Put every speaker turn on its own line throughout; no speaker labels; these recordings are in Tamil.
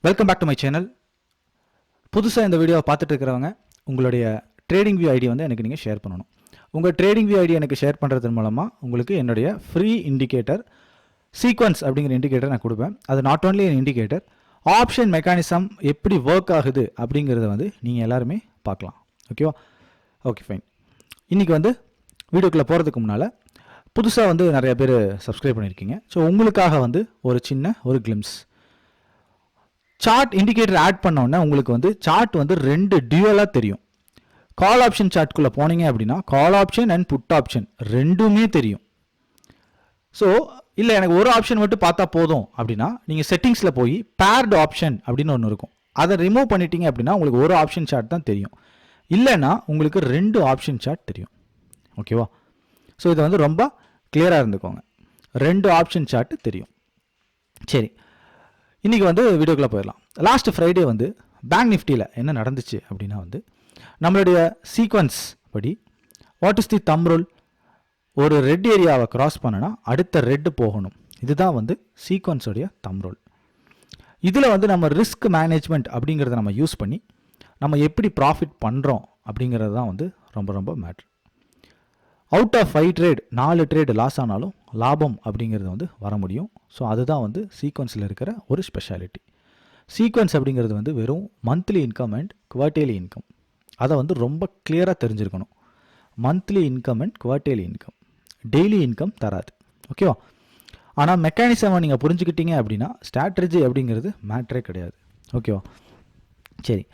Welcome back to my channel. புதுசாக இந்த வீடியோவை பார்த்துட்டு இருக்கிறவங்க உங்களுடைய ட்ரேடிங் வியூ ஐடி வந்து எனக்கு நீங்கள் ஷேர் பண்ணணும். உங்கள் ட்ரேடிங் வியூ ஐடி எனக்கு ஷேர் பண்ணுறது மூலமாக உங்களுக்கு என்னுடைய ஃப்ரீ இண்டிகேட்டர் சீக்வன்ஸ் அப்படிங்கிற இண்டிகேட்டர் நான் கொடுப்பேன். அது not only N indicator, option mechanism எப்படி ஒர்க் ஆகுது அப்படிங்கிறத வந்து நீங்கள் எல்லாருமே பார்க்கலாம். ஓகேவா? Okay, fine. இன்றைக்கி வந்து வீடியோக்குள்ளே போகிறதுக்கு முன்னால் புதுசாக வந்து நிறைய பேர் சப்ஸ்கிரைப் பண்ணியிருக்கீங்க. ஸோ உங்களுக்காக வந்து ஒரு கிளிம்ஸ் சார்ட் இண்டிகேட்டர் ஆட் பண்ணோன்னே உங்களுக்கு வந்து சார்ட் வந்து ரெண்டு டியூவலாக தெரியும். கால் ஆப்ஷன் சார்ட்குள்ளே போனீங்க அப்படின்னா call option and put option ரெண்டுமே தெரியும். ஸோ இல்லை எனக்கு ஒரு ஆப்ஷன் மட்டும் பார்த்தா போதும் அப்படின்னா நீங்கள் செட்டிங்ஸில் போய் பேர்டு ஆப்ஷன் அப்படின்னு ஒன்று இருக்கும், அதை ரிமூவ் பண்ணிட்டீங்க அப்படின்னா உங்களுக்கு ஒரு ஆப்ஷன் சார்ட் தான் தெரியும். இல்லைன்னா உங்களுக்கு ரெண்டு ஆப்ஷன் சார்ட் தெரியும். ஓகேவா? ஸோ இதை வந்து ரொம்ப கிளியராக இருந்துக்கோங்க. ரெண்டு ஆப்ஷன் சார்ட் தெரியும். சரி, இன்றைக்கி வந்து வீடியோக்குள்ளே போயிடலாம். லாஸ்ட் ஃப்ரைடே வந்து பேங்க் நிஃப்டியில் என்ன நடந்துச்சு அப்படின்னா வந்து நம்மளுடைய சீக்வன்ஸ் படி what is the them rule, ஒரு ரெட் ஏரியாவை கிராஸ் பண்ணனா அடுத்த ரெட்டு போகணும். இதுதான் வந்து சீக்வன்ஸோடைய தம் ரூல். இதில் வந்து நம்ம ரிஸ்க் மேனேஜ்மெண்ட் அப்படிங்கிறத நம்ம யூஸ் பண்ணி நம்ம எப்படி ப்ராஃபிட் பண்ணுறோம் அப்படிங்கிறது தான் வந்து ரொம்ப ரொம்ப matter. Out of 5 trade 4 trade loss ஆனாலும் லாபம் அப்படிங்கிறது வந்து வர முடியும். ஸோ அதுதான் வந்து சீக்வன்ஸில் இருக்கிற ஒரு ஸ்பெஷாலிட்டி. சீக்வன்ஸ் அப்படிங்கிறது வந்து வெறும் monthly income and quarterly income, அதை வந்து ரொம்ப கிளியராக தெரிஞ்சுருக்கணும். Monthly income and quarterly income, daily income தராது. ஓகேவா? ஆனால் மெக்கானிசமை நீங்கள் புரிஞ்சுக்கிட்டீங்க அப்படின்னா ஸ்ட்ராட்டஜி அப்படிங்கிறது மேட்ரே கிடையாது. ஓகேவா? சரி,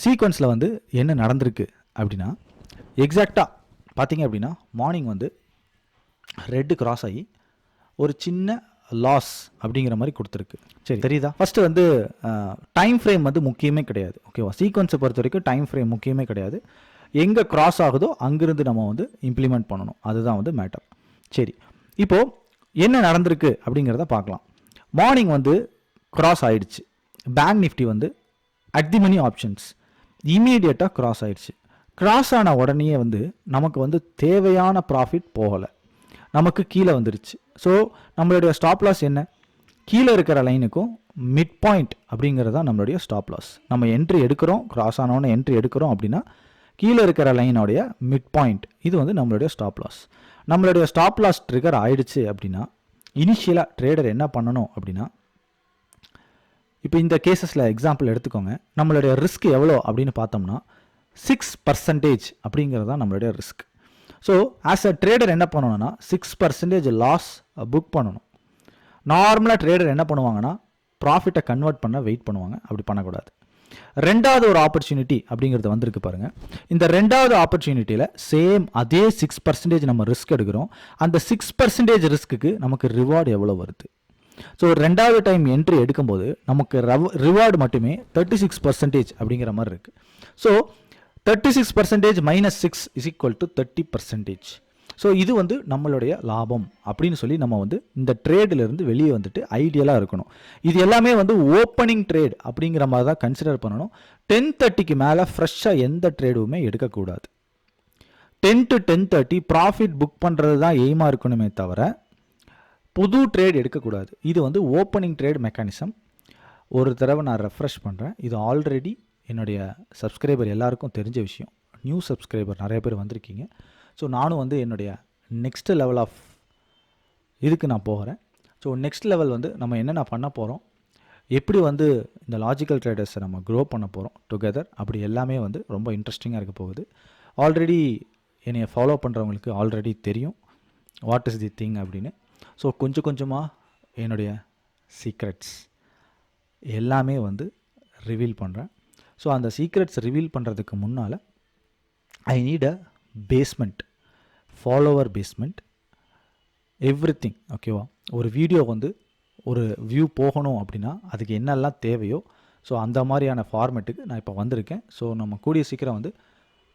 சீக்வன்ஸில் வந்து என்ன நடந்திருக்கு அப்படின்னா எக்ஸாக்டாக பார்த்தீங்க அப்படின்னா மார்னிங் வந்து ரெட்டு கிராஸ் ஆகி ஒரு சின்ன லாஸ் அப்படிங்கிற மாதிரி கொடுத்துருக்கு. சரி, தெரியுதா? ஃபஸ்ட்டு வந்து டைம் ஃப்ரேம் வந்து முக்கியமே கிடையாது. ஓகேவா? சீக்வன்ஸை பொறுத்த வரைக்கும் டைம் ஃப்ரேம் முக்கியமே கிடையாது. எங்கே கிராஸ் ஆகுதோ அங்கிருந்து நம்ம வந்து இம்ப்ளிமெண்ட் பண்ணணும், அதுதான் வந்து மேட்டர். சரி, இப்போது என்ன நடந்திருக்கு அப்படிங்கிறத பார்க்கலாம். மார்னிங் வந்து கிராஸ் ஆகிடுச்சு. பேங்க் நிஃப்டி வந்து அட் தி மணி ஆப்ஷன்ஸ் இமீடியட்டாக கிராஸ் ஆகிடுச்சு. கிராஸ் ஆன உடனே வந்து நமக்கு வந்து தேவையான ப்ராஃபிட் போகலை, நமக்கு கீழே வந்துருச்சு. ஸோ நம்மளுடைய ஸ்டாப் லாஸ் என்ன? கீழே இருக்கிற லைனுக்கும் மிட் பாயிண்ட் அப்படிங்கிறது தான் நம்மளுடைய ஸ்டாப் லாஸ். நம்ம என்ட்ரி எடுக்கிறோம், கிராஸ் ஆனோன்னு என்ட்ரி எடுக்கிறோம் அப்படின்னா கீழே இருக்கிற லைனுடைய மிட் பாயிண்ட், இது வந்து நம்மளுடைய ஸ்டாப் லாஸ். நம்மளுடைய ஸ்டாப் லாஸ் ட்ரிகர் ஆயிடுச்சு அப்படின்னா இனிஷியலாக ட்ரேடர் என்ன பண்ணணும் அப்படின்னா, இப்போ இந்த கேசஸில் எக்ஸாம்பிள் எடுத்துக்கோங்க. நம்மளுடைய ரிஸ்க் எவ்வளோ அப்படின்னு பார்த்தோம்னா 6% அப்படிங்கிறது தான் நம்மளுடைய risk. So as a trader என்ன பண்ணணும்னா 6% லாஸ் புக் பண்ணணும். நார்மலாக ட்ரேடர் என்ன பண்ணுவாங்கன்னா ப்ராஃபிட்டை கன்வெர்ட் பண்ண வெயிட் பண்ணுவாங்க, அப்படி பண்ணக்கூடாது. ரெண்டாவது ஒரு ஆப்பர்ச்சுனிட்டி அப்படிங்கிறது வந்திருக்கு பாருங்கள். இந்த ரெண்டாவது ஆப்பர்ச்சுனிட்டியில் சேம் அதே 6% நம்ம ரிஸ்க் எடுக்கிறோம். அந்த 6% ரிஸ்க்குக்கு நமக்கு ரிவார்டு எவ்வளோ வருது? ஸோ ரெண்டாவது டைம் என்ட்ரி எடுக்கும்போது நமக்கு ரிவார்டு மட்டுமே 36% அப்படிங்கிற மாதிரி இருக்குது. So 36% minus 6 is equal to 30%. So இது வந்து நம்மளுடைய லாபம் அப்படின்னு சொல்லி நம்ம வந்து இந்த ட்ரேடிலிருந்து வெளியே வந்துட்டு ஐடியலாக இருக்கணும். இது எல்லாமே வந்து ஓப்பனிங் ட்ரேட் அப்படிங்கிற மாதிரி தான் கன்சிடர் பண்ணணும். 10:30க்கு மேலே ஃப்ரெஷ்ஷாக எந்த ட்ரேடுமே எடுக்கக்கூடாது. 10 to 10:30 ப்ராஃபிட் புக் பண்ணுறது தான் எய்மாக இருக்கணுமே தவிர புது ட்ரேட் எடுக்கக்கூடாது. இது வந்து ஓப்பனிங் ட்ரேட் மெக்கானிசம். ஒரு தடவை நான் ரெஃப்ரெஷ் பண்ணுறேன். இது ஆல்ரெடி என்னுடைய சப்ஸ்கிரைபர் எல்லாருக்கும் தெரிஞ்ச விஷயம். நியூ சப்ஸ்கிரைபர் நிறைய பேர் வந்திருக்கீங்க. ஸோ நானும் வந்து என்னுடைய நெக்ஸ்ட் லெவல் ஆஃப் இதுக்கு நான் போகிறேன். ஸோ நெக்ஸ்ட் லெவல் வந்து நம்ம என்னென்ன பண்ண போகிறோம், எப்படி வந்து இந்த லாஜிக்கல் ட்ரேடர்ஸை நம்ம க்ரோ பண்ண போகிறோம் டுகெதர், அப்படி எல்லாமே வந்து ரொம்ப இன்ட்ரெஸ்டிங்காக இருக்க போகுது. ஆல்ரெடி என்னை ஃபாலோ பண்ணுறவங்களுக்கு ஆல்ரெடி தெரியும் வாட் இஸ் தி திங் அப்படின்னு. ஸோ கொஞ்சம் கொஞ்சமாக என்னுடைய சீக்ரெட்ஸ் எல்லாமே வந்து ரிவீல் பண்ணுறேன். ஸோ அந்த சீக்ரெட்ஸ் ரிவீல் பண்ணுறதுக்கு முன்னால் I need a basement, follower basement, every thing. ஓகேவா? ஒரு வீடியோ வந்து ஒரு வியூ போகணும் அப்படின்னா அதுக்கு என்னெல்லாம் தேவையோ ஸோ அந்த மாதிரியான ஃபார்மேட்டுக்கு நான் இப்போ வந்திருக்கேன். ஸோ நம்ம கூடிய சீக்கிரம் வந்து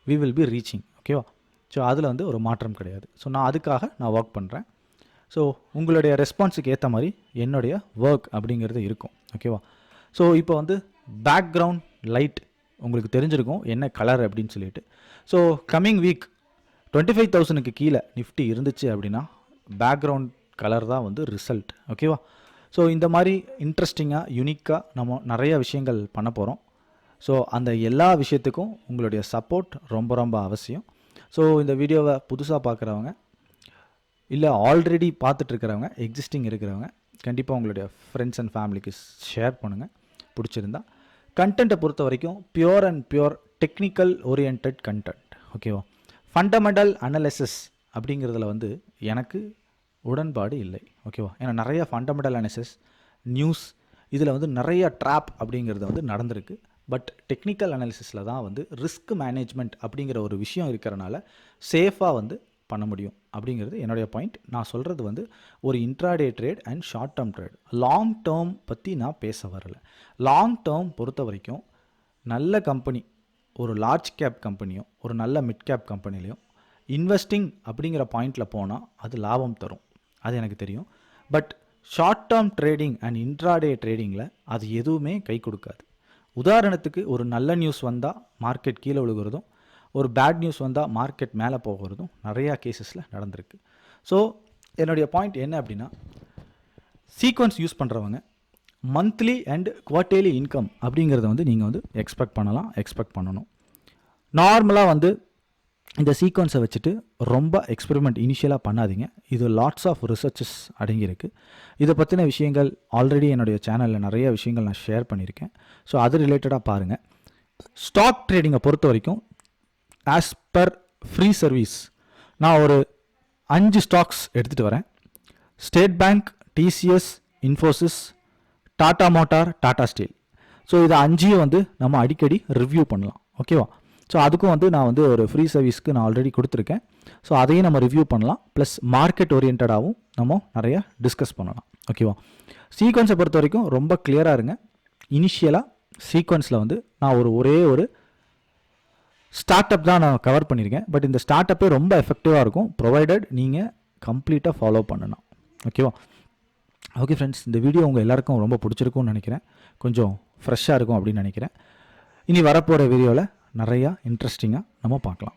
வி வில் பி ரீச்சிங். ஓகேவா? ஸோ அதில் வந்து ஒரு மாற்றம் கிடையாது. ஸோ நான் அதுக்காக நான் ஒர்க் பண்ணுறேன். ஸோ உங்களுடைய ரெஸ்பான்ஸுக்கு ஏற்ற மாதிரி என்னுடைய ஒர்க் அப்படிங்கிறது இருக்கும். ஓகேவா? ஸோ இப்போ வந்து பேக்ரவுண்ட் லைட் உங்களுக்கு தெரிஞ்சிருக்கும் என்ன கலர் அப்படின்னு சொல்லிட்டு. ஸோ கம்மிங் வீக் 25,000க்கு கீழே நிஃப்டி இருந்துச்சு அப்படின்னா பேக்ரவுண்ட் கலர் தான் வந்து ரிசல்ட். ஓகேவா? ஸோ இந்த மாதிரி இன்ட்ரெஸ்டிங்காக யூனிக்காக நம்ம நிறைய விஷயங்கள் பண்ண போகிறோம். ஸோ அந்த எல்லா விஷயத்துக்கும் உங்களுடைய சப்போர்ட் ரொம்ப ரொம்ப அவசியம். ஸோ இந்த வீடியோவை புதுசாக பார்க்குறவங்க இல்லை ஆல்ரெடி பார்த்துட்ருக்கிறவங்க, எக்ஸிஸ்டிங் இருக்கிறவங்க கண்டிப்பாக உங்களுடைய ஃப்ரெண்ட்ஸ் அண்ட் ஃபேமிலிக்கு ஷேர் பண்ணுங்கள் பிடிச்சிருந்தா. கண்டென்ட்டை பொறுத்த வரைக்கும் pure and pure technical oriented content, ஓகேவா. ஃபண்டமெண்டல் அனலிசிஸ் அப்படிங்கிறதுல வந்து எனக்கு உடன்பாடு இல்லை, ஓகேவா. ஏன்னா நிறைய ஃபண்டமெண்டல் அனாலிசிஸ் நியூஸ் இதில் வந்து நிறைய ட்ராப் அப்படிங்கிறது வந்து நடந்திருக்கு. பட் டெக்னிக்கல் அனாலிசிஸில் தான் வந்து ரிஸ்க் மேனேஜ்மெண்ட் அப்படிங்கிற ஒரு விஷயம் இருக்கிறனால சேஃபாக வந்து பண்ண முடியும் அப்படிங்கிறது என்னுடைய பாயிண்ட். நான் சொல்கிறது வந்து ஒரு intraday trade and short term trade. Long term பற்றி நான் பேச வரலை. லாங் டேர்ம் பொறுத்த வரைக்கும் நல்ல கம்பெனி, ஒரு லார்ஜ் கேப் கம்பெனியோ ஒரு நல்ல மிட் கேப் கம்பெனிலையும் இன்வெஸ்டிங் அப்படிங்கிற பாயிண்டில் போனால் அது லாபம் தரும், அது எனக்கு தெரியும். But short term trading and intraday ட்ரேடிங்கில் அது எதுவுமே கை கொடுக்காது. உதாரணத்துக்கு ஒரு நல்ல நியூஸ் வந்தால் மார்க்கெட் கீழே விழுகிறதும், ஒரு பேட் நியூஸ் வந்தால் மார்க்கெட் மேலே போகிறதும் நிறையா கேசஸில் நடந்திருக்கு. ஸோ என்னுடைய பாயிண்ட் என்ன அப்படின்னா, சீக்வன்ஸ் யூஸ் பண்ணுறவங்க மந்த்லி அண்ட் குவார்ட்டர்லி இன்கம் அப்படிங்கிறத வந்து நீங்கள் வந்து எக்ஸ்பெக்ட் பண்ணணும். நார்மலாக வந்து இந்த சீக்வன்ஸை வச்சுட்டு ரொம்ப எக்ஸ்பெரிமெண்ட் இனிஷியலாக பண்ணாதீங்க. இது லாட்ஸ் ஆஃப் ரிசர்ச்சஸ் அடங்கியிருக்கு. இதை பற்றின விஷயங்கள் ஆல்ரெடி என்னுடைய சேனலில் நிறைய விஷயங்கள் நான் ஷேர் பண்ணியிருக்கேன். ஸோ அது ரிலேட்டடாக பாருங்கள். ஸ்டாக் ட்ரேடிங்கை பொறுத்த வரைக்கும் ஆஸ் பர் ஃப்ரீ சர்வீஸ் நான் ஒரு 5 ஸ்டாக்ஸ் எடுத்துகிட்டு வரேன். State bank, TCS, Infosys, Tata motor, Tata steel. So இதை 5ஐயும் வந்து நம்ம அடிக்கடி ரிவ்யூ பண்ணலாம், ஓகேவா. ஸோ அதுக்கும் வந்து நான் வந்து ஒரு ஃப்ரீ சர்வீஸ்க்கு நான் ஆல்ரெடி கொடுத்துருக்கேன். ஸோ அதையும் நம்ம ரிவ்யூ பண்ணலாம். ப்ளஸ் மார்க்கெட் ஓரியன்டாகவும் நம்ம நிறையா டிஸ்கஸ் பண்ணலாம், ஓகேவா. சீக்வன்ஸை பொறுத்த வரைக்கும் ரொம்ப கிளியராக இருங்க. இனிஷியலாக சீக்வன்ஸில் வந்து நான் ஒரே ஒரு ஸ்டார்ட் அப் தான் நான் கவர் பண்ணியிருக்கேன். பட் இந்த ஸ்டார்ட் அப்பே ரொம்ப எஃபெக்டிவாக இருக்கும் ப்ரொவைடட் நீங்கள் கம்ப்ளீட்டாக ஃபாலோ பண்ணணும், ஓகேவா. ஓகே ஃப்ரெண்ட்ஸ், இந்த வீடியோ உங்கள் எல்லாருக்கும் ரொம்ப பிடிச்சிருக்கும்னு நினைக்கிறேன். கொஞ்சம் ஃப்ரெஷ்ஷாக இருக்கும் அப்படின்னு நினைக்கிறேன். இனி வரப்போகிற வீடியோவில் நிறையா இன்ட்ரெஸ்டிங்காக நம்ம பார்க்கலாம்.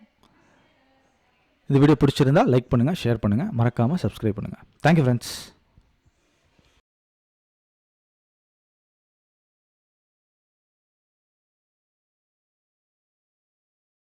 இந்த வீடியோ பிடிச்சிருந்தால் லைக் பண்ணுங்கள், ஷேர் பண்ணுங்கள், மறக்காமல் சப்ஸ்கிரைப் பண்ணுங்கள். Thank you friends.